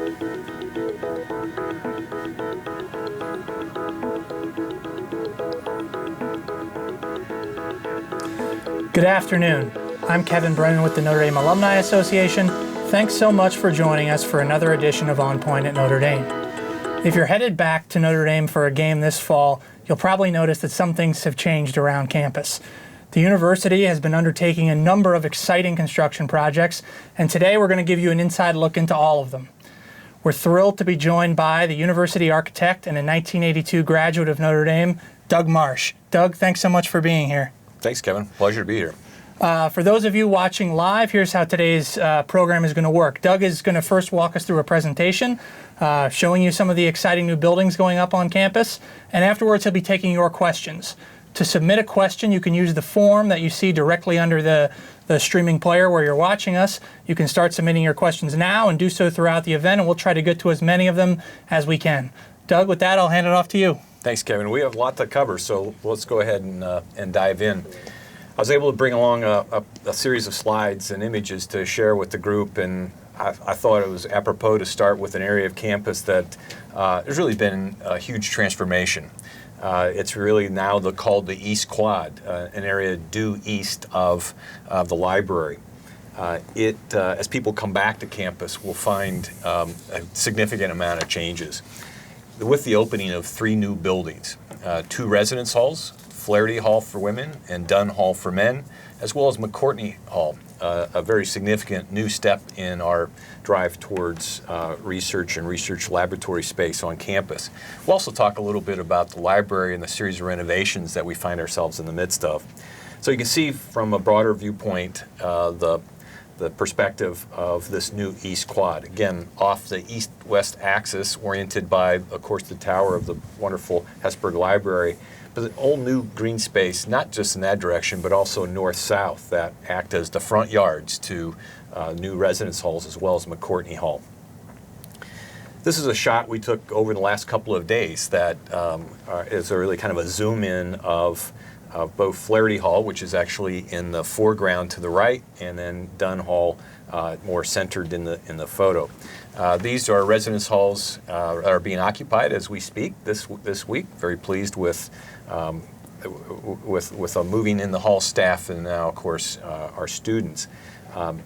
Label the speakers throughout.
Speaker 1: Good afternoon. I'm Kevin Brennan with the Notre Dame Alumni Association. Thanks so much for joining us for another edition of On Point at Notre Dame. If you're headed back to Notre Dame for a game this fall, you'll probably notice that some things have changed around campus. The university has been undertaking a number of exciting construction projects, and today we're going to give you an inside look into all of them. We're thrilled to be joined by the University Architect and a 1982 graduate of Notre Dame, Doug Marsh. Doug, thanks so much for being here.
Speaker 2: Thanks, Kevin. Pleasure to be here.
Speaker 1: For those of you watching live, here's how today's program is going to work. Doug is going to first walk us through a presentation showing you some of the exciting new buildings going up on campus, and afterwards he'll be taking your questions. To submit a question, you can use the form that you see directly under the streaming player where you're watching us. You can start submitting your questions now and do so throughout the event, and we'll try to get to as many of them as we can. Doug, with that, I'll hand it off to you.
Speaker 2: Thanks, Kevin. We have a lot to cover, so let's go ahead and dive in. I was able to bring along a series of slides and images to share with the group, and I thought it was apropos to start with an area of campus that has really been a huge transformation. It's really now called the East Quad, an area due east of the library. As people come back to campus, will find a significant amount of changes. With the opening of 3 new buildings, 2 residence halls, FLAHERTY Hall for women and DUNNE Hall for men, as well as MCCOURTNEY Hall, a very significant new step in our drive towards research and research laboratory space on campus. We'll also talk a little bit about the library and the series of renovations that we find ourselves in the midst of. So you can see from a broader viewpoint the perspective of this new East Quad. Again, off the east-west axis, oriented by, of course, the tower of the wonderful HESBURGH Library, but an old new green space, not just in that direction, but also north-south, that act as the front yards to new residence halls as well as MCCOURTNEY Hall. This is a shot we took over the last couple of days that is a really kind of a zoom-in of both FLAHERTY Hall, which is actually in the foreground to the right, and then DUNNE Hall, more centered in the photo. These are residence halls that are being occupied as we speak this week. Very pleased with moving in the hall staff and now, of course, our students.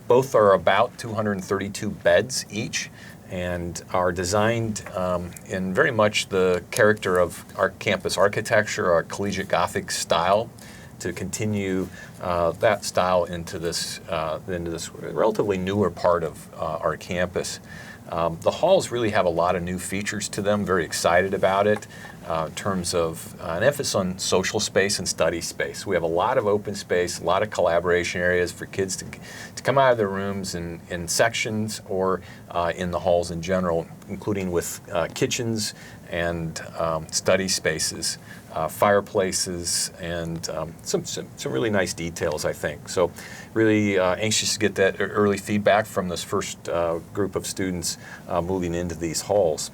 Speaker 2: Both are about 232 beds each, and are designed in very much the character of our campus architecture, our collegiate Gothic style, to continue that style into this relatively newer part of our campus. The halls really have a lot of new features to them, very excited about it, in terms of an emphasis on social space and study space. We have a lot of open space, a lot of collaboration areas for kids to come out of their rooms in sections or in the halls in general, including with kitchens and study spaces, fireplaces, and some really nice details, I think. So really anxious to get that early feedback from this first group of students moving into these halls.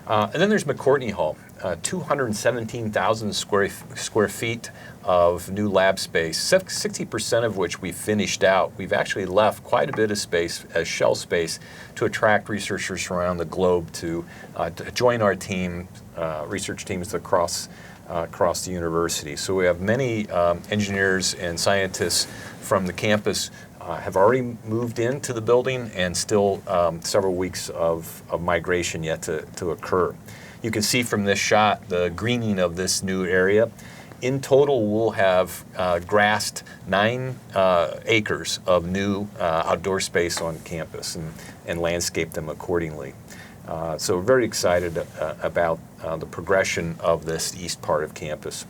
Speaker 2: And then there's MCCOURTNEY Hall, 217,000 square feet of new lab space, 60% of which we finished out. We've actually left quite a bit of space as shell space to attract researchers from around the globe to join our team, research teams across the university. So we have many engineers and scientists from the campus have already moved into the building, and still several weeks of migration yet to occur. You can see from this shot the greening of this new area. In total, we'll have grassed 9 acres of new outdoor space on campus and landscape them accordingly. So we're very excited about the progression of this east part of campus.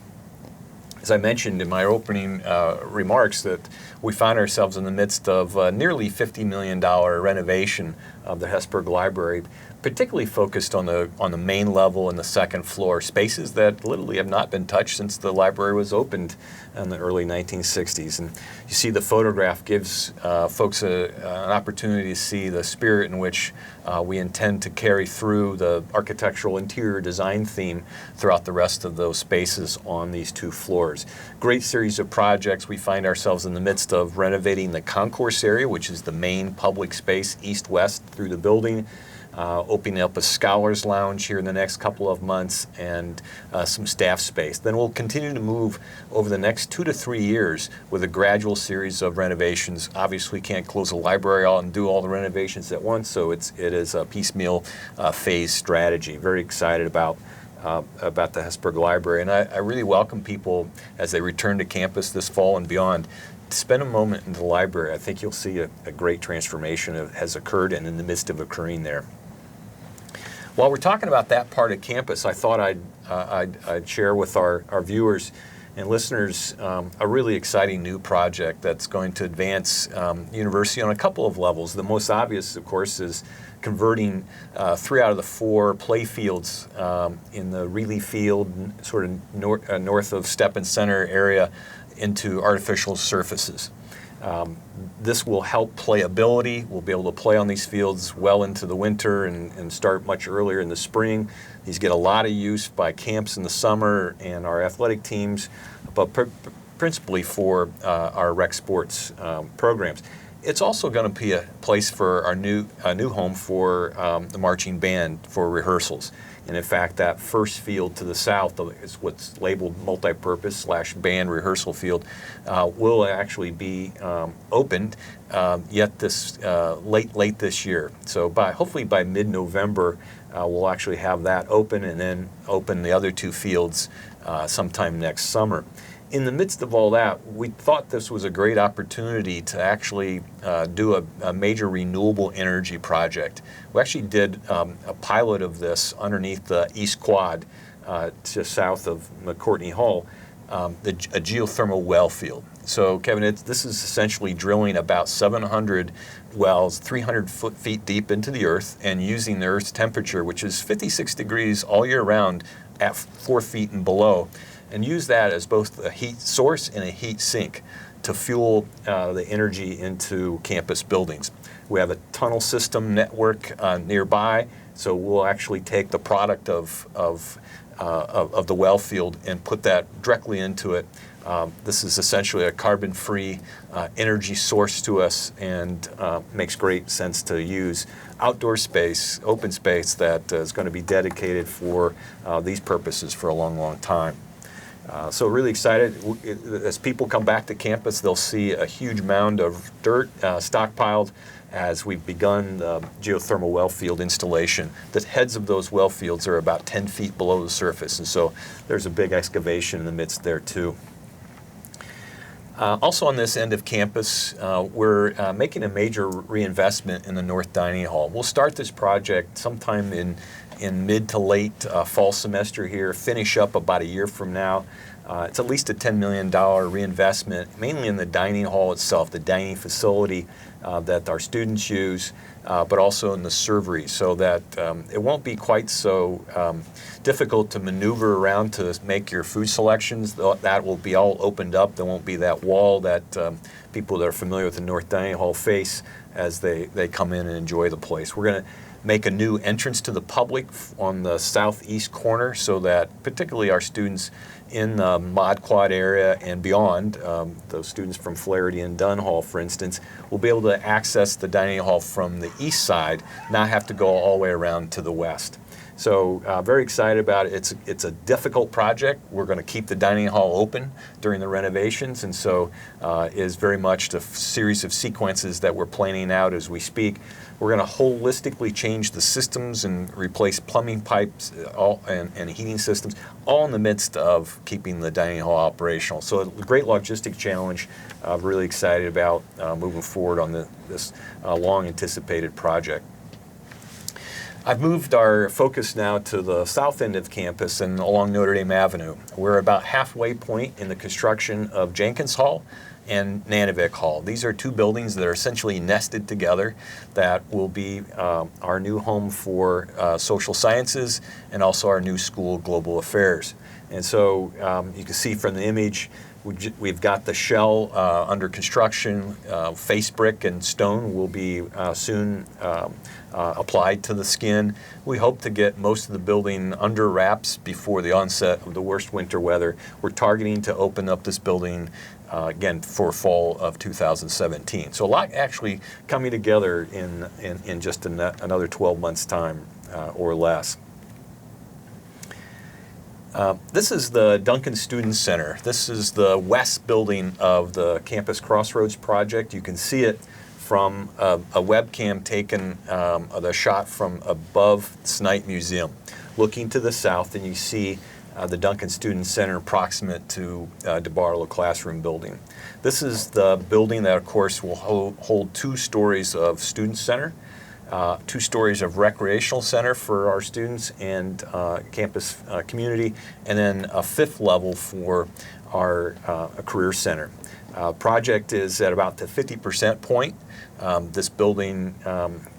Speaker 2: As I mentioned in my opening remarks, that we find ourselves in the midst of nearly $50 million renovation of the HESBURGH Library, particularly focused on the main level and the second floor, spaces that literally have not been touched since the library was opened in the early 1960s. And you see the photograph gives folks an opportunity to see the spirit in which we intend to carry through the architectural interior design theme throughout the rest of those spaces on these 2 floors. Great series of projects. We find ourselves in the midst of renovating the concourse area, which is the main public space east-west through the building. opening up a scholars lounge here in the next couple of months, and some staff space. Then we'll continue to move over the next 2 to 3 years with a gradual series of renovations. Obviously, can't close the library all and do all the renovations at once, so it is a piecemeal phase strategy. Very excited about the HESBURGH Library, and I really welcome people as they return to campus this fall and beyond to spend a moment in the library. I think you'll see a great transformation has occurred and in the midst of occurring there. While we're talking about that part of campus, I thought I'd share with our viewers and listeners a really exciting new project that's going to advance university on a couple of levels. The most obvious, of course, is converting 3 out of the 4 play fields in the Reilly Field, sort of north of Steppen Center area, into artificial surfaces. This will help playability. We'll be able to play on these fields well into the winter and start much earlier in the spring. These get a lot of use by camps in the summer and our athletic teams, but principally for our rec sports programs. It's also going to be a place for our new home for the marching band for rehearsals. And in fact, that first field to the south is what's labeled multi-purpose / band rehearsal field will actually be opened yet this late this year. So hopefully by mid-November, we'll actually have that open, and then open the other 2 fields sometime next summer. In the midst of all that, we thought this was a great opportunity to actually do a major renewable energy project. We actually did a pilot of this underneath the East Quad, just south of McCourtney Hall, a geothermal well field. So, Kevin, this is essentially drilling about 700 wells, 300 feet deep into the earth, and using the Earth's temperature, which is 56 degrees all year round at 4 feet and below, and use that as both a heat source and a heat sink to fuel the energy into campus buildings. We have a tunnel system network nearby, so we'll actually take the product of the well field and put that directly into it. This is essentially a carbon-free energy source to us, and makes great sense to use outdoor space, open space that is going to be dedicated for these purposes for a long, long time. So really excited. As people come back to campus, they'll see a huge mound of dirt stockpiled as we've begun the geothermal well field installation. The heads of those well fields are about 10 feet below the surface, and so there's a big excavation in the midst there too. Also on this end of campus, we're making a major reinvestment in the North Dining Hall. We'll start this project sometime in mid to late fall semester here, finish up about a year from now. It's at least a $10 million reinvestment, mainly in the dining hall itself, the dining facility that our students use, but also in the servery, so that it won't be quite so difficult to maneuver around to make your food selections. That will be all opened up. There won't be that wall that people that are familiar with the North Dining Hall face as they come in and enjoy the place. We're going to make a new entrance to the public on the southeast corner, so that particularly our students in the Mod Quad area and beyond, those students from FLAHERTY and DUNNE Hall, for instance, will be able to access the dining hall from the east side, not have to go all the way around to the west. So very excited about it. It's a difficult project. We're going to keep the dining hall open during the renovations, and so is very much the series of sequences that we're planning out as we speak. We're going to holistically change the systems and replace plumbing pipes and heating systems, all in the midst of keeping the dining hall operational. So a great logistic challenge. Really excited about moving forward on this long anticipated project. I've moved our focus now to the south end of campus and along Notre Dame Avenue. We're about halfway point in the construction of Jenkins Hall and NANOVIC Hall. These are 2 buildings that are essentially nested together that will be our new home for social sciences and also our new school, Global Affairs. And so you can see from the image, we've got the shell under construction. Face brick and stone will be soon applied to the skin. We hope to get most of the building under wraps before the onset of the worst winter weather. We're targeting to open up this building again, for fall of 2017. So a lot actually coming together in just another 12 months' time or less. This is the Duncan Student Center. This is the west building of the Campus Crossroads project. You can see it from a webcam taken, the shot from above Snite Museum. Looking to the south, and you see the Duncan Student Center proximate to DeBarlo Classroom Building. This is the building that, of course, will hold 2 stories of Student Center, 2 stories of recreational center for our students and campus community, and then a 5th level for our career center. Project is at about the 50% point. This building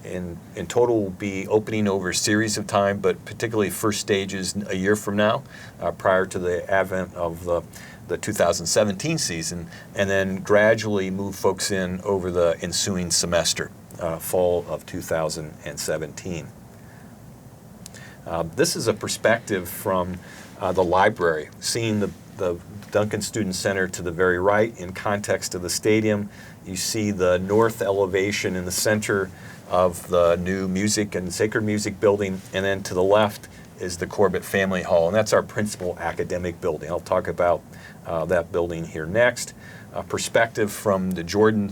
Speaker 2: in total will be opening over a series of time, but particularly first stages a year from now, prior to the advent of the 2017 season, and then gradually move folks in over the ensuing semester, fall of 2017. This is a perspective from the library, seeing the Duncan Student Center to the very right in context of the stadium. You see the north elevation in the center of the new music and sacred music building, and then to the left is the Corbett Family Hall, and that's our principal academic building. I'll talk about that building here next. A perspective from the Jordan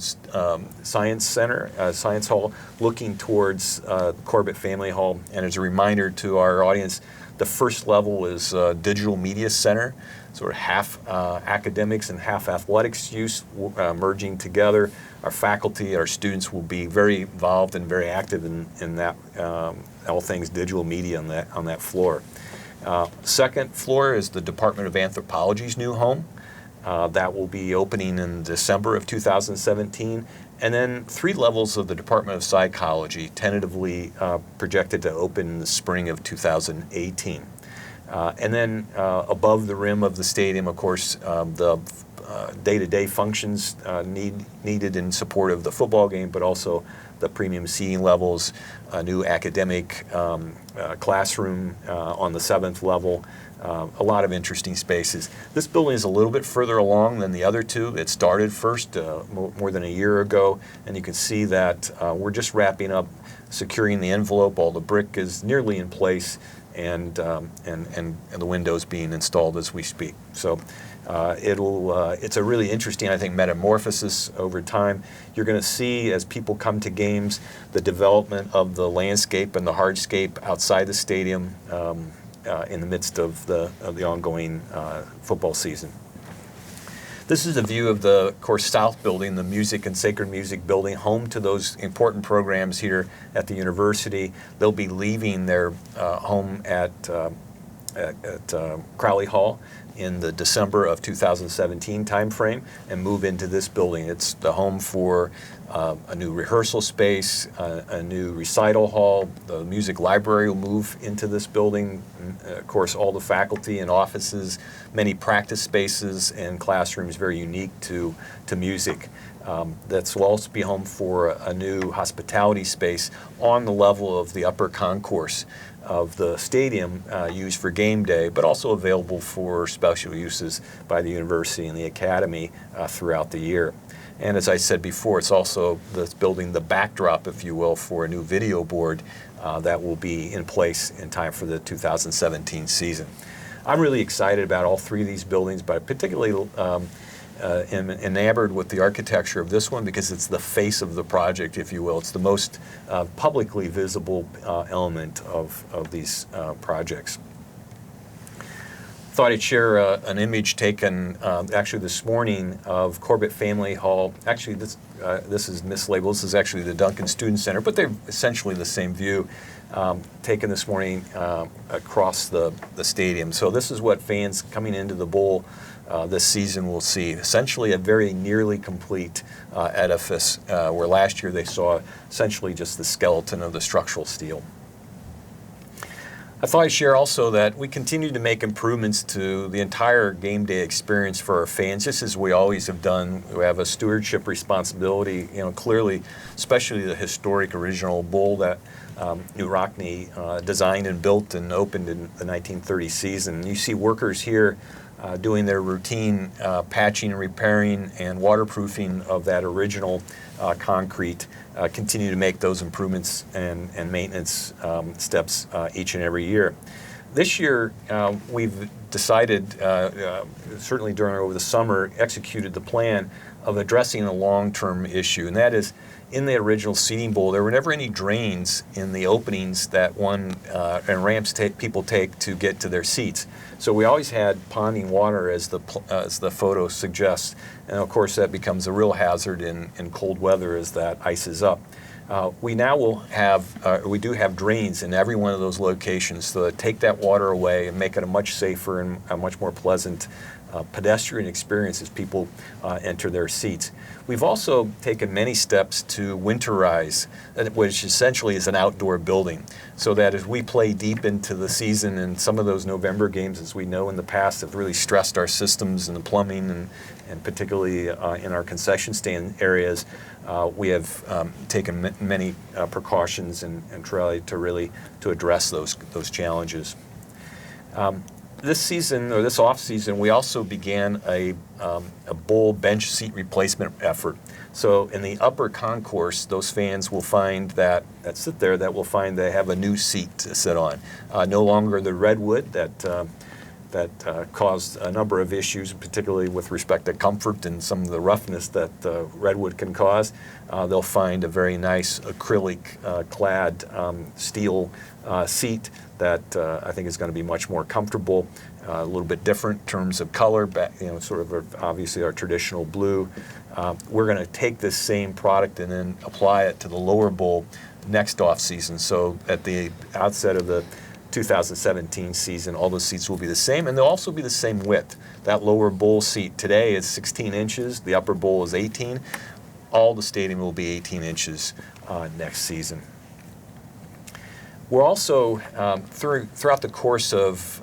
Speaker 2: Science Center, Science Hall, looking towards Corbett Family Hall. And as a reminder to our audience, the first level is Digital Media Center, sort of half academics and half athletics use merging together. Our faculty, our students will be very involved and very active in that, all things digital media on that floor. Second floor is the Department of Anthropology's new home. That will be opening in December of 2017. And then 3 levels of the Department of Psychology, tentatively projected to open in the spring of 2018. And then above the rim of the stadium, of course, the day-to-day functions needed in support of the football game, but also the premium seating levels, a new academic classroom on the 7th level, a lot of interesting spaces. This building is a little bit further along than the other 2. It started first more than a year ago, and you can see that we're just wrapping up securing the envelope. All the brick is nearly in place, and the windows being installed as we speak. So it's a really interesting, I think, metamorphosis over time. You're going to see, as people come to games, the development of the landscape and the hardscape outside the stadium in the midst of the ongoing football season. This is a view of the, of course, South Building, the Music and Sacred Music Building, home to those important programs here at the university. They'll be leaving their home at Crowley Hall in the December of 2017 timeframe and move into this building. It's the home for a new rehearsal space, a new recital hall. The music library will move into this building. And, of course, all the faculty and offices, many practice spaces and classrooms very unique to music. That will also be home for a new hospitality space on the level of the upper concourse of the stadium, used for game day, but also available for special uses by the university and the academy throughout the year. And as I said before, it's also this building the backdrop, if you will, for a new video board that will be in place in time for the 2017 season. I'm really excited about all 3 of these buildings, but particularly am enamored with the architecture of this one because it's the face of the project, if you will. It's the most publicly visible element of these projects. Thought I'd share an image taken actually this morning of Corbett Family Hall. Actually, this is mislabeled. This is actually the Duncan Student Center, but they're essentially the same view, taken this morning across the stadium. So this is what fans coming into the bowl this season will see. Essentially a very nearly complete edifice, where last year they saw essentially just the skeleton of the structural steel. I thought I'd share also that we continue to make improvements to the entire game day experience for our fans, just as we always have done. We have a stewardship responsibility, clearly, especially the historic original bowl that New Rockney, designed and built and opened in the 1930 season. You see workers here doing their routine patching, repairing, and waterproofing of that original concrete, continue to make those improvements and maintenance steps each and every year. This year, we've decided, certainly over the summer, executed the plan of addressing a long-term issue, and that is, in the original seating bowl, there were never any drains in the openings that and ramps people take to get to their seats. So we always had ponding water, as the photo suggests, and of course that becomes a real hazard in cold weather as that ices up. We now we do have drains in every one of those locations, so that take that water away and make it a much safer and a much more pleasant pedestrian experience as people enter their seats. We've also taken many steps to winterize, which essentially is an outdoor building, so that as we play deep into the season, and some of those November games, as we know in the past, have really stressed our systems and the plumbing, and particularly in our concession stand areas, we have taken many precautions and tried to address those challenges. This season, or this off-season, we also began a bowl bench seat replacement effort. So in the upper concourse, those fans will find that sit there, that will find they have a new seat to sit on. No longer the redwood that caused a number of issues, particularly with respect to comfort and some of the roughness that redwood can cause. They'll find a very nice acrylic clad steel seat that I think is going to be much more comfortable, a little bit different in terms of color, sort of obviously our traditional blue. We're going to take this same product and then apply it to the lower bowl next off season. So at the outset of the 2017 season, all the seats will be the same, and they'll also be the same width. That lower bowl seat today is 16 inches, the upper bowl is 18. All the stadium will be 18 inches next season. We're also, throughout the course of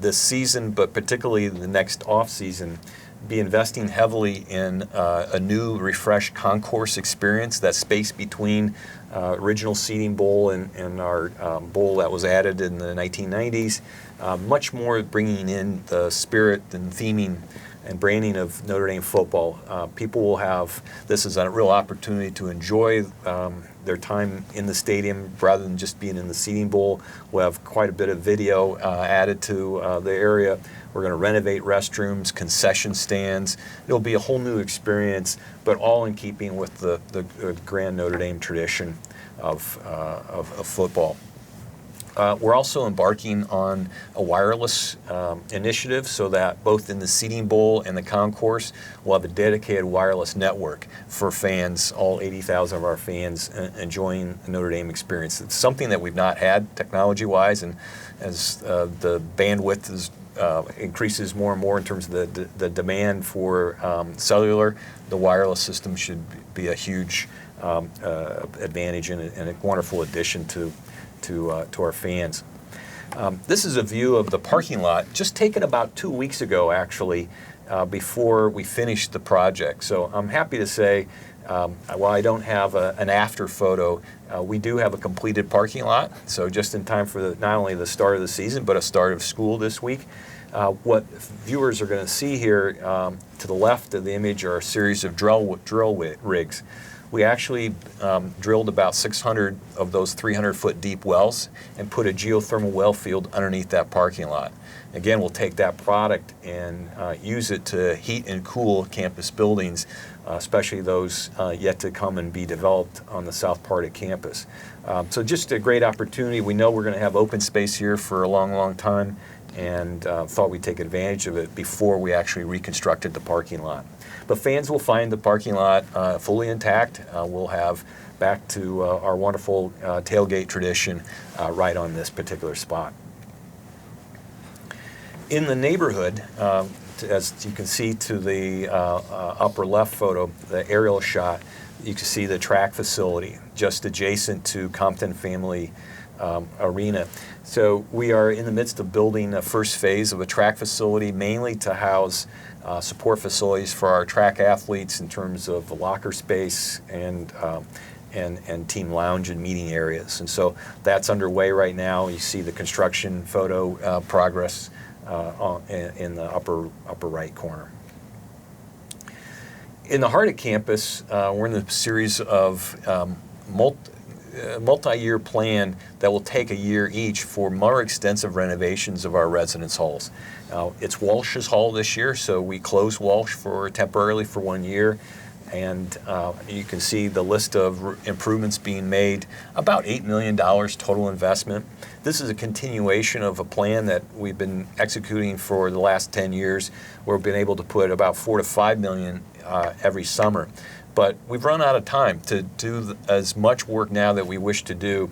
Speaker 2: this season, but particularly the next off-season, be investing heavily in a new, refreshed concourse experience, that space between original seating bowl and our bowl that was added in the 1990s. Much more bringing in the spirit and theming and branding of Notre Dame football. People will have this as a real opportunity to enjoy their time in the stadium rather than just being in the seating bowl. We'll have quite a bit of video added to the area. We're going to renovate restrooms, concession stands. It'll be a whole new experience, but all in keeping with the grand Notre Dame tradition of football. We're also embarking on a wireless initiative, so that both in the seating bowl and the concourse, we'll have a dedicated wireless network for fans, all 80,000 of our fans enjoying the Notre Dame experience. It's something that we've not had technology-wise, and as the bandwidth increases more and more in terms of the demand for cellular, the wireless system should be a huge advantage and a wonderful addition to our fans. This is a view of the parking lot, just taken about 2 weeks ago, actually, before we finished the project. So I'm happy to say, while I don't have an after photo, we do have a completed parking lot. So just in time for not only the start of the season, but a start of school this week. What viewers are going to see here to the left of the image are a series of drill rigs. We actually drilled about 600 of those 300-foot deep wells and put a geothermal well field underneath that parking lot. Again, we'll take that product and use it to heat and cool campus buildings, especially those yet to come and be developed on the south part of campus. So just a great opportunity. We know we're going to have open space here for a long, long time, and thought we'd take advantage of it before we actually reconstructed the parking lot. But fans will find the parking lot fully intact. We'll have back to our wonderful tailgate tradition right on this particular spot. In the neighborhood, as you can see to the upper left photo, the aerial shot, you can see the track facility just adjacent to Compton Family Arena. So we are in the midst of building a first phase of a track facility, mainly to house support facilities for our track athletes in terms of the locker space and and team lounge and meeting areas. And so that's underway right now. You see the construction photo progress in the upper right corner. In the heart of campus, we're in the series of multi-year plan that will take a year each for more extensive renovations of our residence halls. It's Walsh's hall this year, so we closed Walsh temporarily for 1 year. And you can see the list of improvements being made, about $8 million total investment. This is a continuation of a plan that we've been executing for the last 10 years, where we've been able to put about $4 to $5 million every summer. But we've run out of time to do as much work now that we wish to do.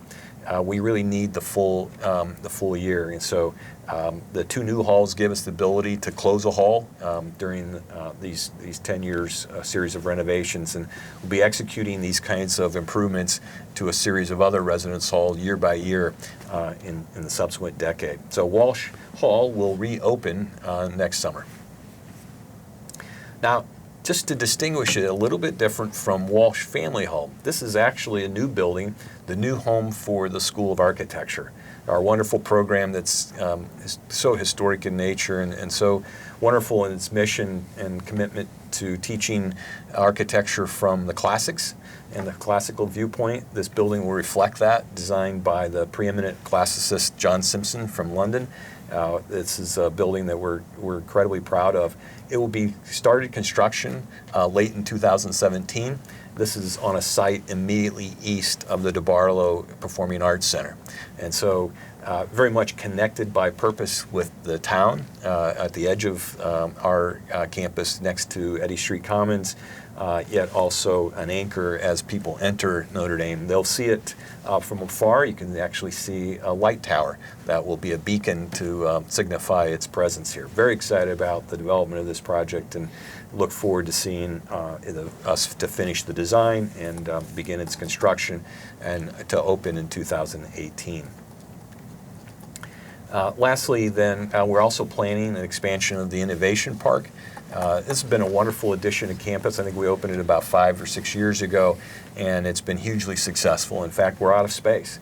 Speaker 2: We really need the full year, and so the 2 new halls give us the ability to close a hall during these 10 years series of renovations, and we'll be executing these kinds of improvements to a series of other residence halls year by year in the subsequent decade. So Walsh Hall will reopen next summer. Now, just to distinguish it a little bit different from Walsh Family Hall, this is actually a new building, the new home for the School of Architecture, our wonderful program that's so historic in nature and so wonderful in its mission and commitment to teaching architecture from the classics and the classical viewpoint. This building will reflect that, designed by the preeminent classicist John Simpson from London. This is a building that we're incredibly proud of. It will be started construction late in 2017. This is on a site immediately east of the DeBarlo Performing Arts Center. And so very much connected by purpose with the town at the edge of our campus next to Eddy Street Commons, yet also an anchor as people enter Notre Dame. They'll see it from afar. You can actually see a light tower that will be a beacon to signify its presence here. Very excited about the development of this project and look forward to seeing us to finish the design and begin its construction and to open in 2018. Lastly, then, we're also planning an expansion of the Innovation Park. This has been a wonderful addition to campus. I think we opened it about 5 or 6 years ago, and it's been hugely successful. In fact, we're out of space.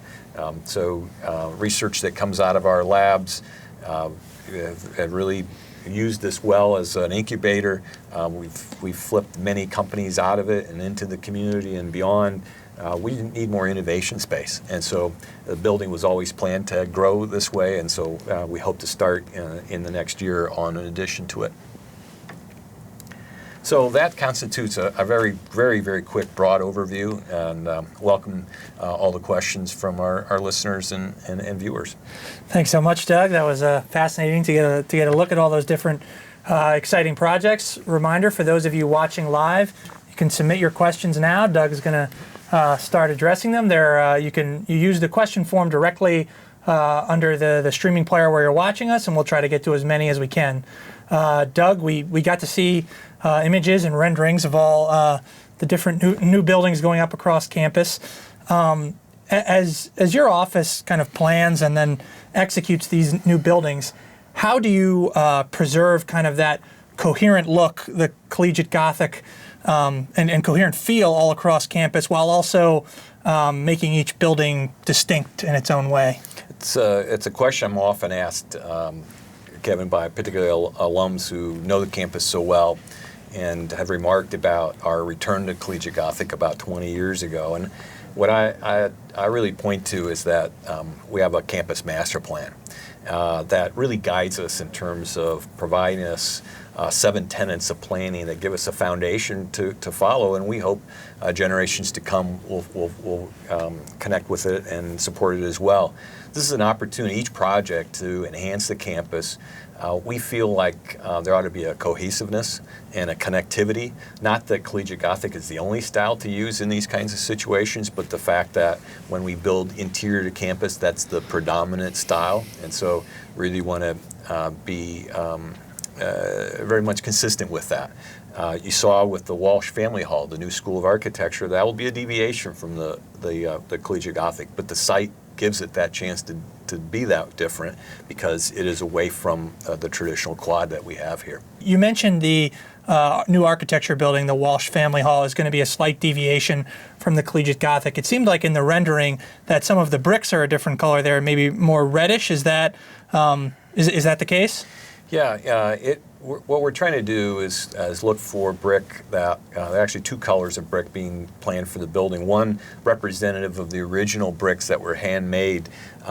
Speaker 2: So research that comes out of our labs have really used this well as an incubator. We've flipped many companies out of it and into the community and beyond. We need more innovation space, and so the building was always planned to grow this way, and so we hope to start in the next year on an addition to it. So that constitutes a very, very, very quick, broad overview, and welcome all the questions from our listeners and viewers.
Speaker 1: Thanks so much, Doug. That was fascinating to get a look at all those different exciting projects. Reminder for those of you watching live, you can submit your questions now. Doug's going to start addressing them. You use the question form directly under the streaming player where you're watching us, and we'll try to get to as many as we can. Doug, we got to see images and renderings of all the different new buildings going up across campus. As your office kind of plans and then executes these new buildings, how do you preserve kind of that coherent look, the collegiate Gothic and coherent feel all across campus, while also making each building distinct in its own way?
Speaker 2: It's a question I'm often asked, Kevin, by particularly alums who know the campus so well and have remarked about our return to collegiate Gothic about 20 years ago. And what I really point to is that we have a campus master plan that really guides us in terms of providing us 7 tenets of planning that give us a foundation to follow, and we hope generations to come will connect with it and support it as well. This is an opportunity, each project, to enhance the campus. We feel like there ought to be a cohesiveness and a connectivity. Not that collegiate Gothic is the only style to use in these kinds of situations, but the fact that when we build interior to campus, that's the predominant style. And so really want to be very much consistent with that. You saw with the Walsh Family Hall, the new School of Architecture, that will be a deviation from the collegiate Gothic, but the site gives it that chance to be that different because it is away from the traditional quad that we have here.
Speaker 1: You mentioned the new architecture building, the Walsh Family Hall, is going to be a slight deviation from the Collegiate Gothic. It seemed like in the rendering that some of the bricks are a different color there, maybe more reddish. Is that the case?
Speaker 2: Yeah, what we're trying to do is look for brick that, there are actually two colors of brick being planned for the building. One representative of the original bricks that were handmade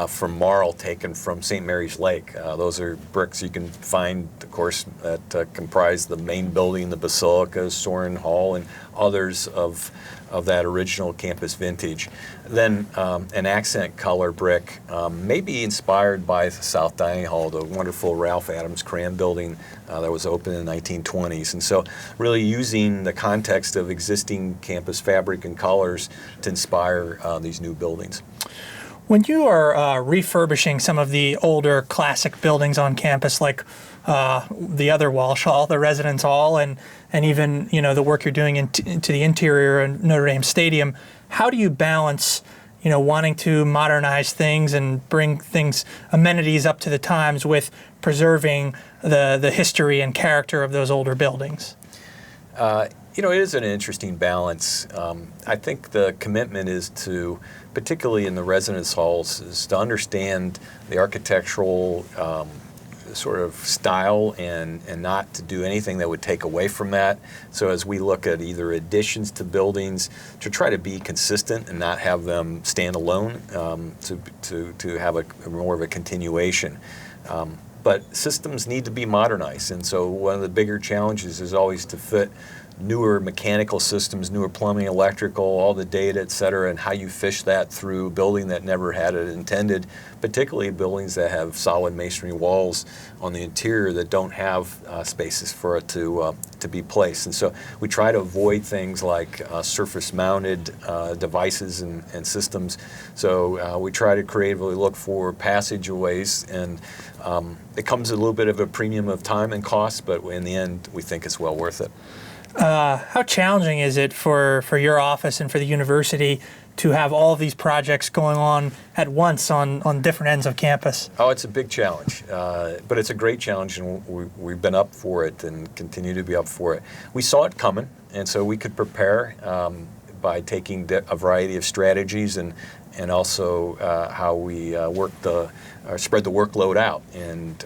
Speaker 2: from marl taken from St. Mary's Lake. Those are bricks you can find, of course, that comprise the main building, the Basilica, Sorin Hall, and others of that original campus vintage. Then an accent color brick, maybe inspired by the South Dining Hall, the wonderful Ralph Adams Cram building that was opened in the 1920s. And so really using the context of existing campus fabric and colors to inspire these new buildings.
Speaker 1: When you are refurbishing some of the older classic buildings on campus, like the other Walsh Hall, the Residence Hall, and even the work you're doing into the interior of Notre Dame Stadium, how do you balance wanting to modernize things and bring amenities up to the times with preserving the history and character of those older buildings?
Speaker 2: It is an interesting balance. I think the commitment is to, particularly in the residence halls, is to understand the architectural sort of style and not to do anything that would take away from that. So as we look at either additions to buildings, to try to be consistent and not have them stand alone, to have more of a continuation. But systems need to be modernized, and so one of the bigger challenges is always to fit newer mechanical systems, newer plumbing, electrical, all the data, et cetera, and how you fish that through a building that never had it intended, particularly buildings that have solid masonry walls on the interior that don't have spaces for it to be placed. And so we try to avoid things like surface-mounted devices and systems. So we try to creatively look for passageways, and it comes at a little bit of a premium of time and cost, but in the end, we think it's well worth it.
Speaker 1: How challenging is it for your office and for the university to have all of these projects going on at once on different ends of campus?
Speaker 2: Oh, it's a big challenge, but it's a great challenge, and we've been up for it and continue to be up for it. We saw it coming, and so we could prepare by taking a variety of strategies and also how we spread the workload out and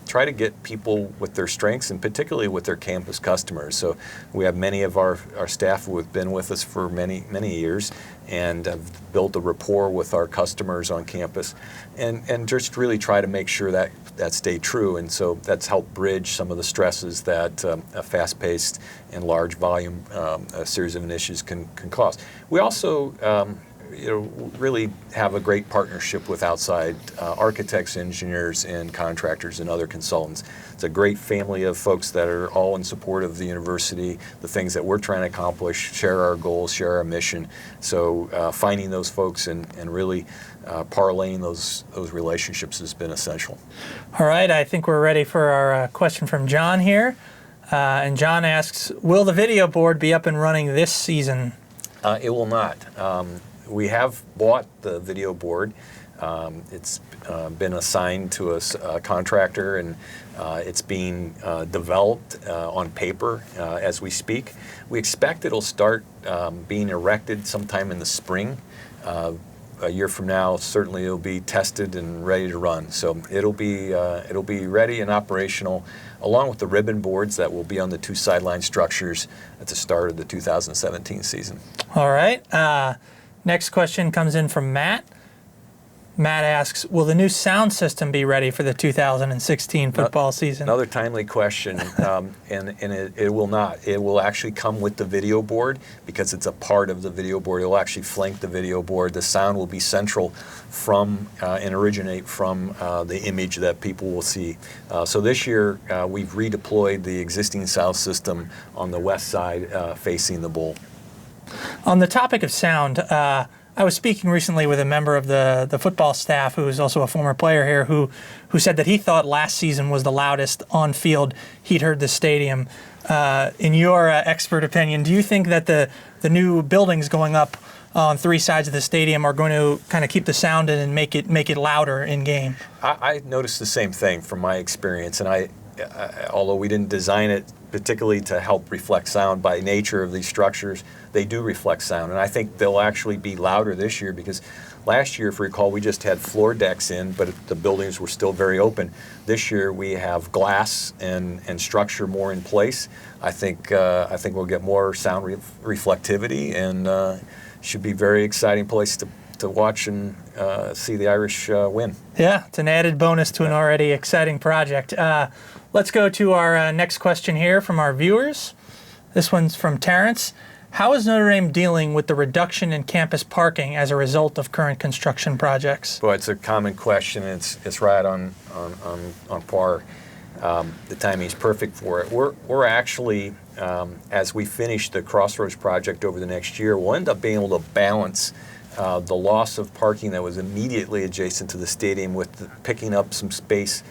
Speaker 2: try to get people with their strengths and particularly with their campus customers. So we have many of our staff who have been with us for many years and have built a rapport with our customers on campus and just really try to make sure that stay true. And so that's helped bridge some of the stresses that a fast-paced and large volume a series of initiatives can cause. We also really have a great partnership with outside architects, engineers, and contractors and other consultants. It's a great family of folks that are all in support of the university, the things that we're trying to accomplish, share our goals, share our mission. So finding those folks and really parlaying those relationships has been essential.
Speaker 1: All right, I think we're ready for our question from John here. And John asks, will the video board be up and running this season?
Speaker 2: It will not. We have bought the video board. It's been assigned to a contractor, and it's being developed on paper as we speak. We expect it'll start being erected sometime in the spring. A year from now, certainly it'll be tested and ready to run. So it'll be ready and operational, along with the ribbon boards that will be on the two sideline structures at the start of the 2017 season.
Speaker 1: All right. Next question comes in from Matt. Matt asks, will the new sound system be ready for the 2016 football season?
Speaker 2: Another timely question, and it will not. It will actually come with the video board because it's a part of the video board. It will actually flank the video board. The sound will be central from and originate from the image that people will see. So this year, we've redeployed the existing sound system on the west side facing the bowl.
Speaker 1: On the topic of sound, I was speaking recently with a member of the football staff who is also a former player here who said that he thought last season was the loudest on field he'd heard the stadium. In your expert opinion, do you think that the new buildings going up on three sides of the stadium are going to kind of keep the sound in and make it louder in game.
Speaker 2: I noticed the same thing from my experience, and I although we didn't design it particularly to help reflect sound, by nature of these structures, they do reflect sound. And I think they'll actually be louder this year, because last year, if you recall, we just had floor decks in, but the buildings were still very open. This year we have glass and structure more in place. I think we'll get more sound reflectivity, and should be a very exciting place to watch and see the Irish win.
Speaker 1: Yeah, it's an added bonus to an already exciting project. Let's go to our next question here from our viewers. This one's from Terrence. How is Notre Dame dealing with the reduction in campus parking as a result of current construction projects?
Speaker 2: Well, it's a common question. It's right on par. The timing is perfect for it. We're actually, as we finish the CROSSROADS project over the next year, we'll end up being able to balance the loss of parking that was immediately adjacent to the stadium with picking up some spaces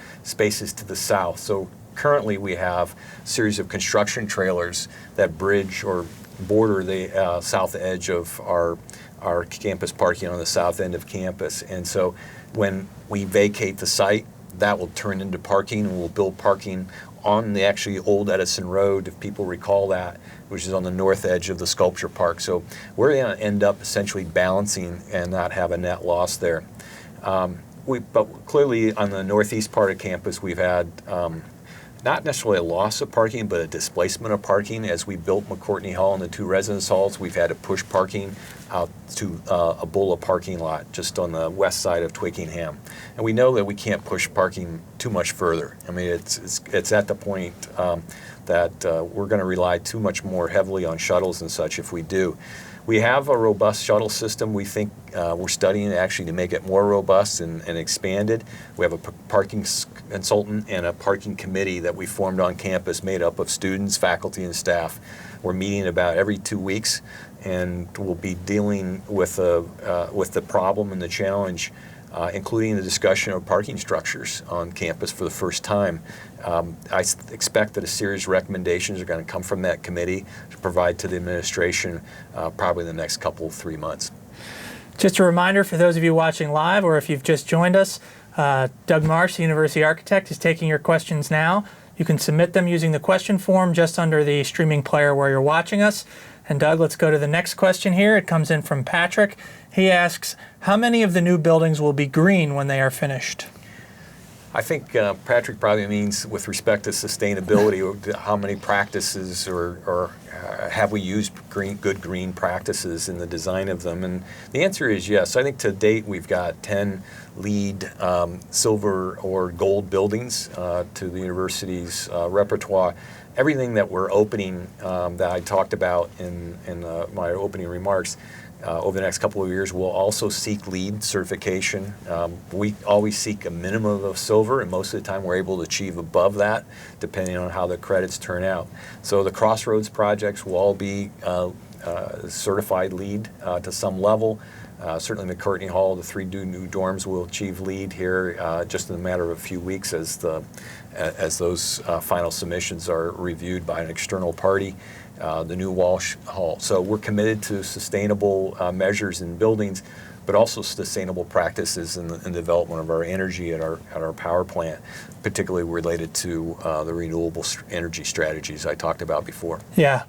Speaker 2: to the south. So currently we have a series of construction trailers that bridge or border the south edge of our campus parking on the south end of campus. And so when we vacate the site, that will turn into parking, and we'll build parking on the actually old Edison Road, if people recall that, which is on the north edge of the sculpture park. So we're going to end up essentially balancing and not have a net loss there. But clearly on the northeast part of campus, we've had not necessarily a loss of parking, but a displacement of parking. As we built McCourtney Hall and the two residence halls, we've had to push parking out to a Bulla parking lot just on the west side of Twickenham. And we know that we can't push parking too much further. I mean, it's at the point that we're going to rely too much more heavily on shuttles and such if we do. We have a robust shuttle system. We think we're studying actually to make it more robust and expanded. We have a parking consultant and a parking committee that we formed on campus made up of students, faculty, and staff. We're meeting about every 2 weeks, and we'll be dealing with the problem and the challenge, including the discussion of parking structures on campus for the first time. I expect that a series of recommendations are going to come from that committee to provide to the administration probably in the next 3 months.
Speaker 1: Just a reminder for those of you watching live, or if you've just joined us, Doug Marsh, the University Architect, is taking your questions now. You can submit them using the question form just under the streaming player where you're watching us. And Doug, let's go to the next question here. It comes in from Patrick. He asks, how many of the new buildings will be green when they are finished?
Speaker 2: I think Patrick probably means with respect to sustainability, how many practices or have we used good green practices in the design of them? And the answer is yes. I think to date we've got 10 LEED silver or gold buildings to the university's repertoire. Everything that we're opening that I talked about in my opening remarks over the next couple of years, we'll also seek LEED certification. We always seek a minimum of silver, and most of the time we're able to achieve above that, depending on how the credits turn out. So the CROSSROADS projects will all be certified LEED to some level. Certainly McCourtney Hall, the 3 new dorms will achieve LEED here just in a matter of a few weeks as those final submissions are reviewed by an external party. The new Walsh Hall. So we're committed to sustainable measures in buildings, but also sustainable practices in the development of our energy at our power plant, particularly related to the renewable energy strategies I talked about before.
Speaker 1: Yeah.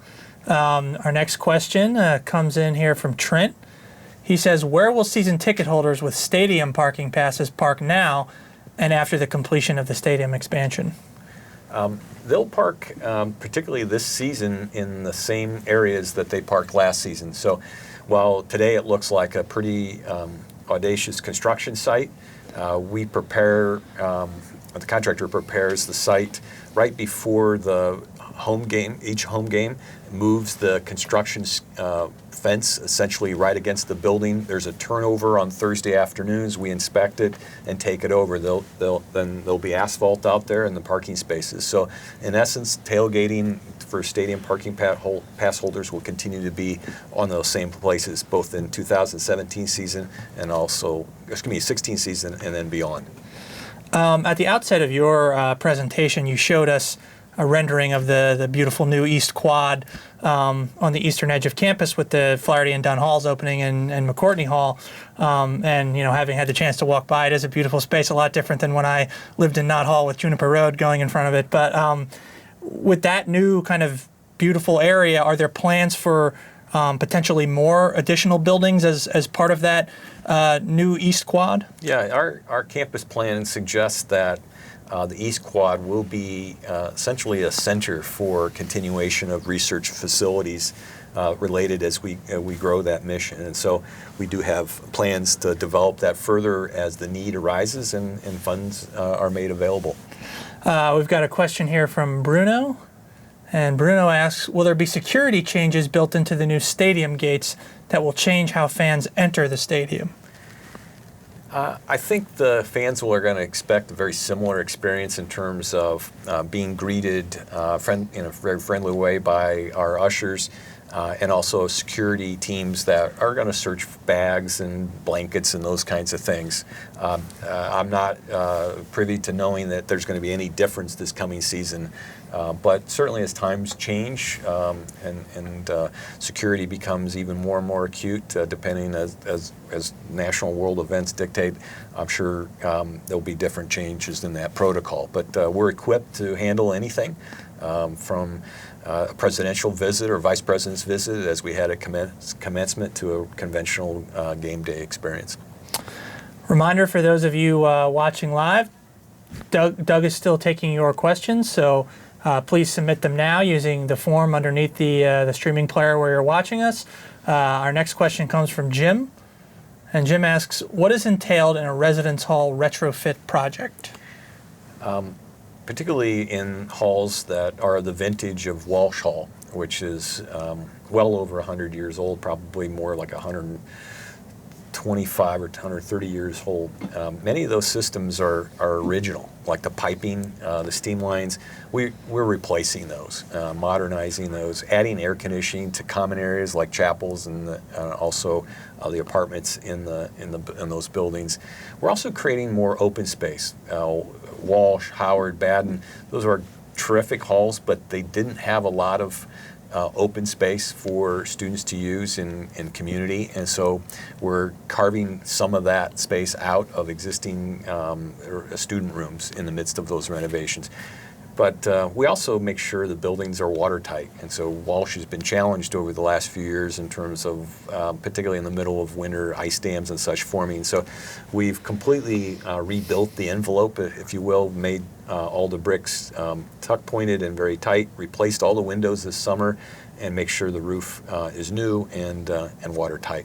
Speaker 1: Our next question comes in here from Trent. He says, where will season ticket holders with stadium parking passes park now and after the completion of the stadium expansion?
Speaker 2: They'll park, particularly this season, in the same areas that they parked last season. So while today it looks like a pretty audacious construction site, we prepare, the contractor prepares the site right before the home game. Each home game moves the construction fence essentially right against the building. There's a turnover on Thursday afternoons. We inspect it and take it over. Then there'll be asphalt out there in the parking spaces. So in essence, tailgating for stadium parking pass holders will continue to be on those same places, both in 2017 season and also, 16 season and then beyond.
Speaker 1: At the outset of your presentation, you showed us a rendering of the beautiful new East Quad on the eastern edge of campus with the FLAHERTY and DUNNE halls opening and McCourtney Hall. And having had the chance to walk by, it is a beautiful space, a lot different than when I lived in Knott Hall with Juniper Road going in front of it. But with that new kind of beautiful area, are there plans for potentially more additional buildings as part of that new East Quad?
Speaker 2: Yeah, our campus plan suggests that the East Quad will be essentially a center for continuation of research facilities related as we grow that mission. And so we do have plans to develop that further as the need arises and funds are made available.
Speaker 1: We've got a question here from Bruno. And Bruno asks, will there be security changes built into the new stadium gates that will change how fans enter the stadium?
Speaker 2: I think the fans are going to expect a very similar experience in terms of being greeted in a very friendly way by our ushers and also security teams that are going to search for bags and blankets and those kinds of things. I'm not privy to knowing that there's going to be any difference this coming season. But certainly as times change and security becomes even more and more acute, depending as national world events dictate, I'm sure there'll be different changes in that protocol. But we're equipped to handle anything from a presidential visit or vice president's visit, as we had at commencement, to a conventional game day experience.
Speaker 1: Reminder for those of you watching live, Doug is still taking your questions, so please submit them now using the form underneath the streaming player where you're watching us. Our next question comes from Jim, and Jim asks, what is entailed in a residence hall retrofit project?
Speaker 2: Particularly in halls that are the vintage of Walsh Hall, which is well over 100 years old, probably more like 125 or 130 years old. Many of those systems are original, like the piping, the steam lines. We're replacing those, modernizing those, adding air conditioning to common areas like chapels and also the apartments in those buildings. We're also creating more open space. Walsh, Howard, Baden, those are terrific halls, but they didn't have a lot of open space for students to use in community, and so we're carving some of that space out of existing student rooms in the midst of those renovations. But we also make sure the buildings are watertight, and so Walsh has been challenged over the last few years in terms of, particularly in the middle of winter, ice dams and such forming. So we've completely rebuilt the envelope, if you will, made all the bricks tuck pointed and very tight, replaced all the windows this summer, and make sure the roof is new and watertight.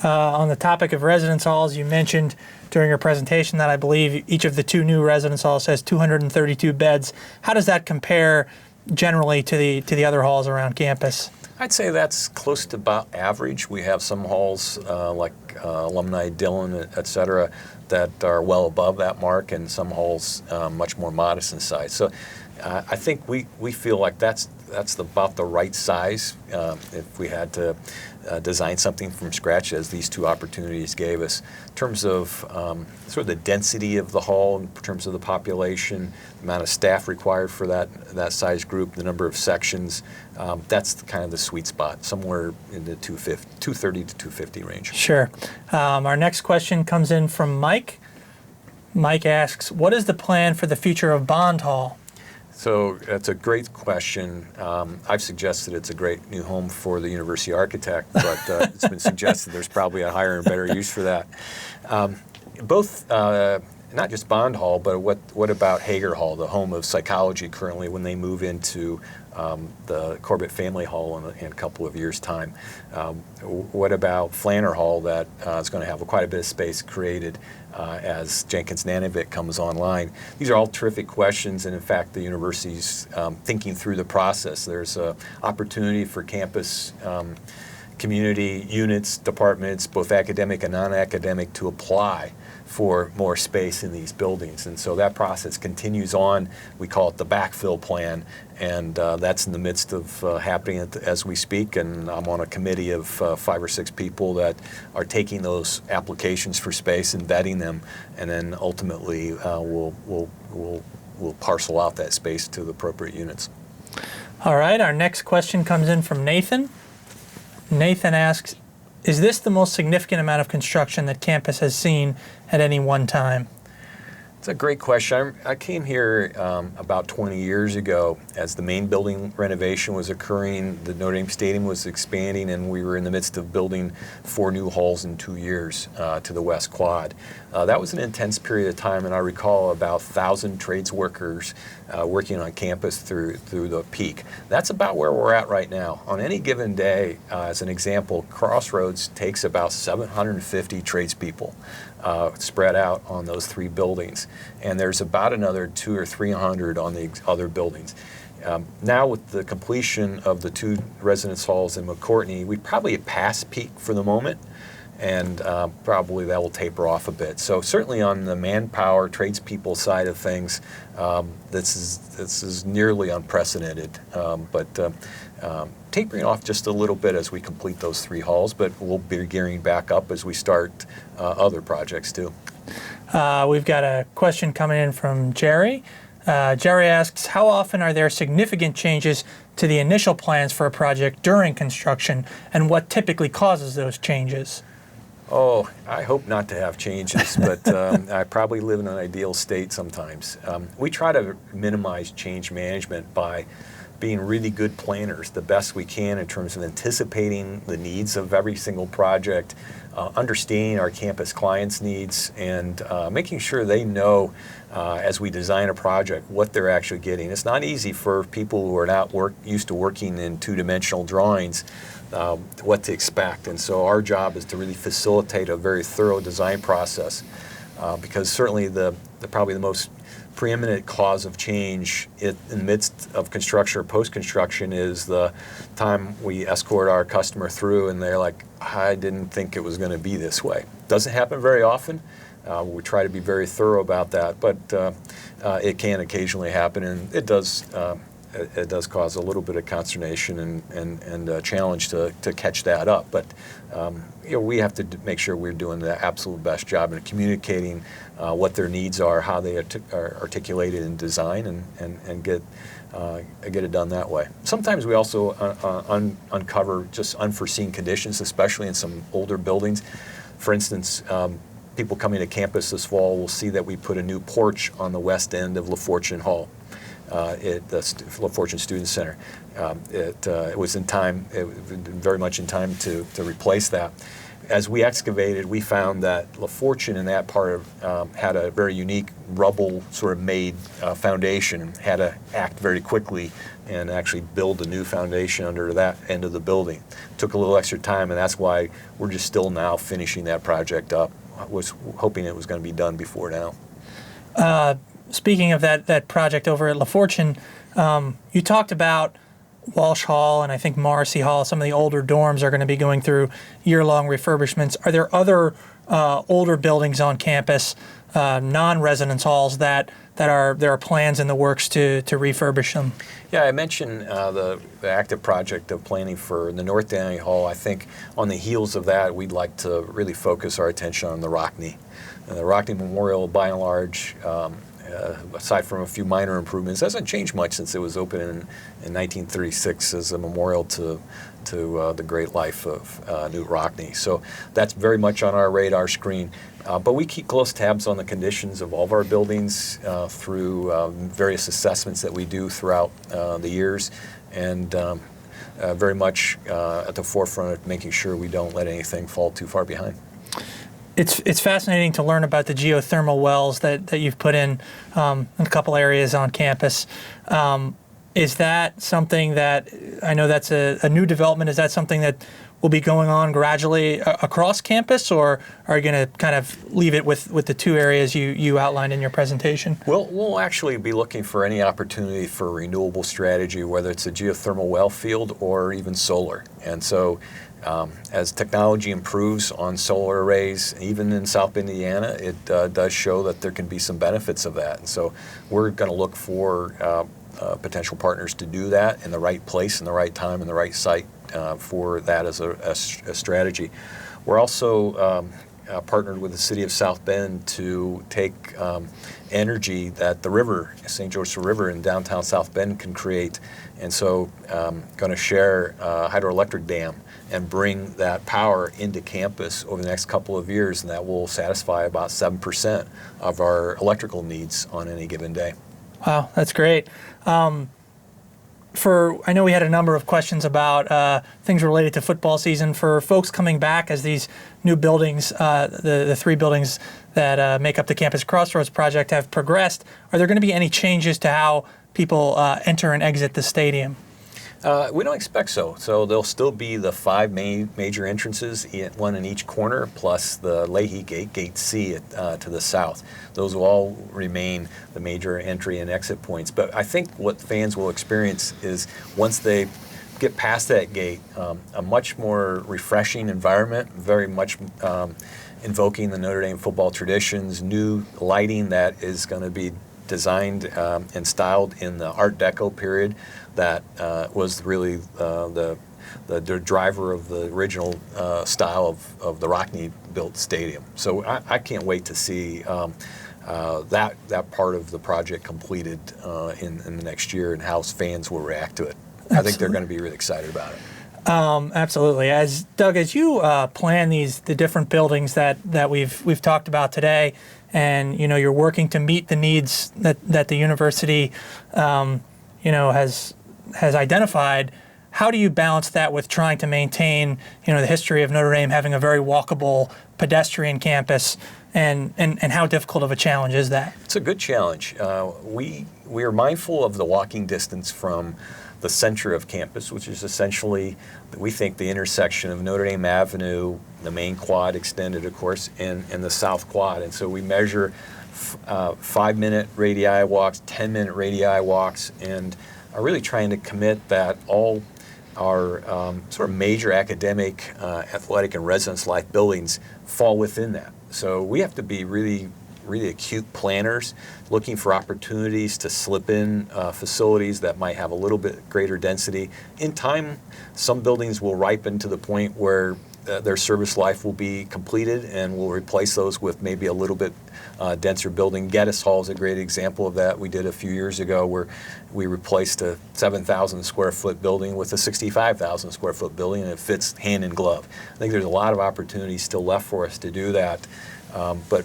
Speaker 1: On the topic of residence halls, you mentioned during your presentation that I believe each of the two new residence halls has 232 beds. How does that compare generally to the other halls around campus?
Speaker 2: I'd say that's close to about average. We have some halls like Alumni, DUNNE, et cetera, that are well above that mark, and some halls much more modest in size. So I think we feel like that's about the right size if we had to design something from scratch, as these two opportunities gave us. In terms of sort of the density of the hall, in terms of the population, the amount of staff required for that size group, the number of sections, that's kind of the sweet spot, somewhere in the 230 to 250 range.
Speaker 1: Sure. Our next question comes in from Mike. Mike asks, what is the plan for the future of Bond Hall?
Speaker 2: So that's a great question. I've suggested it's a great new home for the University Architect, but it's been suggested there's probably a higher and better use for that. Both, not just Bond Hall, but what about Hager Hall, the home of psychology currently, when they move into the Corbett Family Hall in a couple of years' time? What about Flanner Hall that is going to have quite a bit of space created as Jenkins NANOVIC comes online? These are all terrific questions, and in fact the university's thinking through the process. There's an opportunity for campus community units, departments, both academic and non-academic, to apply for more space in these buildings. And so that process continues on. We call it the backfill plan, and that's in the midst of happening as we speak. And I'm on a committee of 5 or 6 people that are taking those applications for space and vetting them, and then ultimately we'll we'll parcel out that space to the appropriate units.
Speaker 1: All right, our next question comes in from Nathan. Nathan asks, is this the most significant amount of construction that campus has seen at any one time?
Speaker 2: It's a great question. I came here about 20 years ago as the main building renovation was occurring. The Notre Dame Stadium was expanding, and we were in the midst of building 4 new halls in 2 years to the West Quad. That was an intense period of time, and I recall about 1,000 trades workers working on campus through the peak. That's about where we're at right now. On any given day, as an example, CROSSROADS takes about 750 tradespeople spread out on those 3 buildings, and there's about another 200 or 300 on the other buildings. Now with the completion of the 2 residence halls in MCCOURTNEY, we probably passed peak for the moment, and probably that will taper off a bit. So certainly on the manpower, tradespeople side of things, this is nearly unprecedented, but tapering off just a little bit as we complete those 3 halls, but we'll be gearing back up as we start other projects too.
Speaker 1: We've got a question coming in from Jerry. Jerry asks, how often are there significant changes to the initial plans for a project during construction, and what typically causes those changes?
Speaker 2: Oh, I hope not to have changes, but I probably live in an ideal state sometimes. We try to minimize change management by being really good planners, the best we can in terms of anticipating the needs of every single project, understanding our campus clients' needs, and making sure they know as we design a project what they're actually getting. It's not easy for people who are not used to working in 2-dimensional drawings what to expect, and so our job is to really facilitate a very thorough design process because certainly probably the most preeminent cause of change in the midst of construction or post-construction is the time we escort our customer through and they're like, I didn't think it was going to be this way. Doesn't happen very often. We try to be very thorough about that, but it can occasionally happen, and it does cause a little bit of consternation and a challenge to catch that up. But we have to make sure we're doing the absolute best job in communicating what their needs are, how they are articulated in design, and get it done that way. Sometimes we also uncover just unforeseen conditions, especially in some older buildings. For instance, people coming to campus this fall will see that we put a new porch on the west end of LaFortune Hall. At the LaFortune Student Center. It was in time, very much in time to replace that. As we excavated, we found that LaFortune in that part had a very unique rubble sort of made foundation, had to act very quickly and actually build a new foundation under that end of the building. Took a little extra time, and that's why we're just still now finishing that project up. I was hoping it was going to be done before now.
Speaker 1: Speaking of that project over at LaFortune, you talked about Walsh Hall and I think Morrissey Hall. Some of the older dorms are going to be going through year-long refurbishments. Are there other older buildings on campus, non-residence halls, that there are plans in the works to refurbish them?
Speaker 2: Yeah, I mentioned the active project of planning for the North Downey Hall. I think on the heels of that, we'd like to really focus our attention on the Rockney. The Rockney Memorial, by and large, aside from a few minor improvements, hasn't changed much since it was opened in 1936 as a memorial to the great life of Newt Rockney. So that's very much on our radar screen. But we keep close tabs on the conditions of all of our buildings through various assessments that we do throughout the years, and very much at the forefront of making sure we don't let anything fall too far behind.
Speaker 1: It's fascinating to learn about the geothermal wells that you've put in a couple areas on campus. Is that something that, I know that's a new development, is that something that will be going on gradually across campus, or are you going to kind of leave it with the 2 areas you outlined in your presentation?
Speaker 2: We'll actually be looking for any opportunity for renewable strategy, whether it's a geothermal well field or even solar. And so as technology improves on solar arrays, even in South Bend, Indiana, it does show that there can be some benefits of that. And so we're going to look for potential partners to do that in the right place, in the right time, in the right site for that as a strategy. We're also partnered with the city of South Bend to take energy that the river, St. Joseph River in downtown South Bend can create, and so going to share a hydroelectric dam and bring that power into campus over the next couple of years, and that will satisfy about 7% of our electrical needs on any given day.
Speaker 1: Wow, that's great. I know we had a number of questions about things related to football season. For folks coming back as these new buildings, the 3 buildings that make up the Campus Crossroads project have progressed, are there going to be any changes to how people enter and exit the stadium?
Speaker 2: We don't expect so. So there'll still be the 5 major entrances, one in each corner, plus the Leahy Gate, Gate C to the south. Those will all remain the major entry and exit points. But I think what fans will experience is once they get past that gate, a much more refreshing environment, very much invoking the Notre Dame football traditions, new lighting that is going to be designed and styled in the Art Deco period that was really the driver of the original style of the Rockne-built stadium. So I can't wait to see that part of the project completed in the next year and how fans will react to it. Absolutely. I think they're going to be really excited about it.
Speaker 1: Absolutely. Doug, as you plan the different buildings that we've talked about today, and you're working to meet the needs that the university has identified, how do you balance that with trying to maintain the history of Notre Dame having a very walkable pedestrian campus, and how difficult of a challenge is that?
Speaker 2: It's a good challenge. We are mindful of the walking distance from the center of campus, which is essentially, we think, the intersection of Notre Dame Avenue, the main quad extended, of course, and the south quad. And so we measure 5-minute radii walks, 10-minute radii walks, and are really trying to commit that all our sort of major academic, athletic, and residence life buildings fall within that. So we have to be really acute planners, looking for opportunities to slip in facilities that might have a little bit greater density. In time, some buildings will ripen to the point where their service life will be completed, and we'll replace those with maybe a little bit denser building. Geddes Hall is a great example of that. We did a few years ago where we replaced a 7,000 square foot building with a 65,000 square foot building, and it fits hand in glove. I think there's a lot of opportunities still left for us to do that, but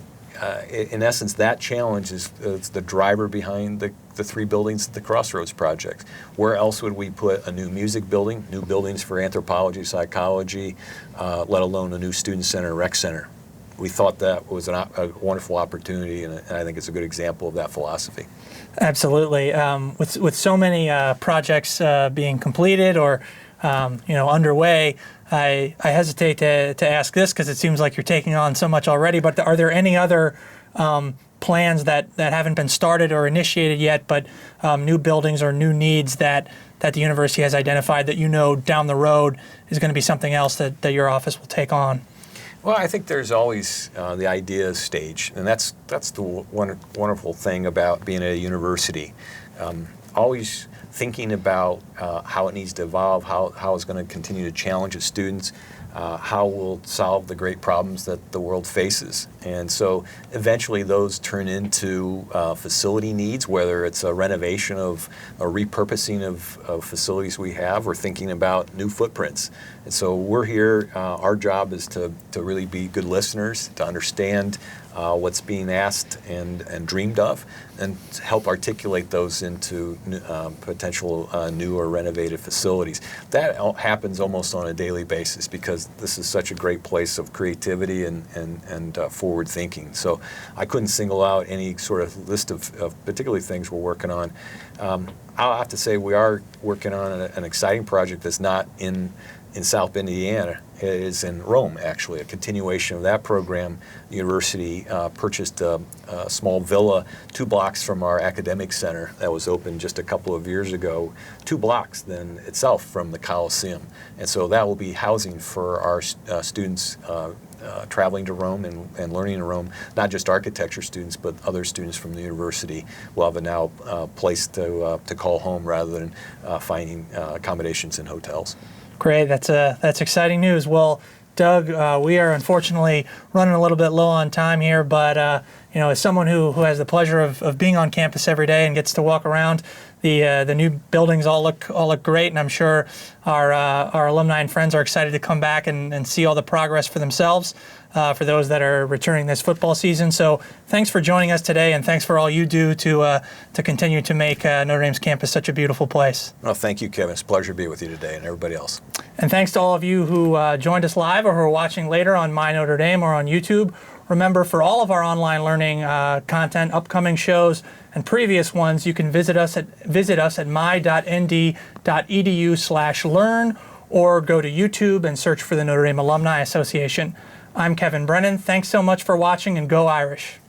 Speaker 2: in essence, that challenge is the driver behind the 3 buildings at the Crossroads project. Where else would we put a new music building, new buildings for anthropology, psychology, let alone a new student center, rec center? We thought that was a wonderful opportunity, and I think it's a good example of that philosophy. Absolutely.
Speaker 1: With so many projects being completed or underway, I hesitate to ask this because it seems like you're taking on so much already, but are there any other plans that haven't been started or initiated yet, but new buildings or new needs that the university has identified that down the road is going to be something else that your office will take on?
Speaker 2: Well, I think there's always the idea stage, and that's the wonderful thing about being at a university. Always thinking about how it needs to evolve, how it's going to continue to challenge its students, how we'll solve the great problems that the world faces. And so eventually those turn into facility needs, whether it's a renovation of a repurposing of facilities we have, or thinking about new footprints. And so we're here, our job is to really be good listeners, to understand what's being asked and dreamed of, and help articulate those into potential new or renovated facilities. That happens almost on a daily basis because this is such a great place of creativity and forward thinking. So I couldn't single out any sort of list of particularly things we're working on. I'll have to say we are working on an exciting project that's not in South Bend, Indiana. It is in Rome, actually, a continuation of that program. The university purchased a small villa 2 blocks from our academic center that was opened just a couple of years ago, 2 blocks then itself from the Coliseum. And so that will be housing for our students traveling to Rome and learning in Rome, not just architecture students, but other students from the university will have a now place to call home rather than finding accommodations in hotels.
Speaker 1: Great, that's exciting news. Well, Doug, we are unfortunately running a little bit low on time here, but as someone who has the pleasure of being on campus every day and gets to walk around, the new buildings all look great, and I'm sure our alumni and friends are excited to come back and see all the progress for themselves. For those that are returning this football season. So thanks for joining us today, and thanks for all you do to continue to make Notre Dame's campus such a beautiful place.
Speaker 2: Well, thank you, Kevin. It's a pleasure to be with you today and everybody else.
Speaker 1: And thanks to all of you who joined us live or who are watching later on My Notre Dame or on YouTube. Remember, for all of our online learning content, upcoming shows, and previous ones, you can visit us at my.nd.edu/learn or go to YouTube and search for the Notre Dame Alumni Association. I'm Kevin Brennan. Thanks so much for watching, and go Irish.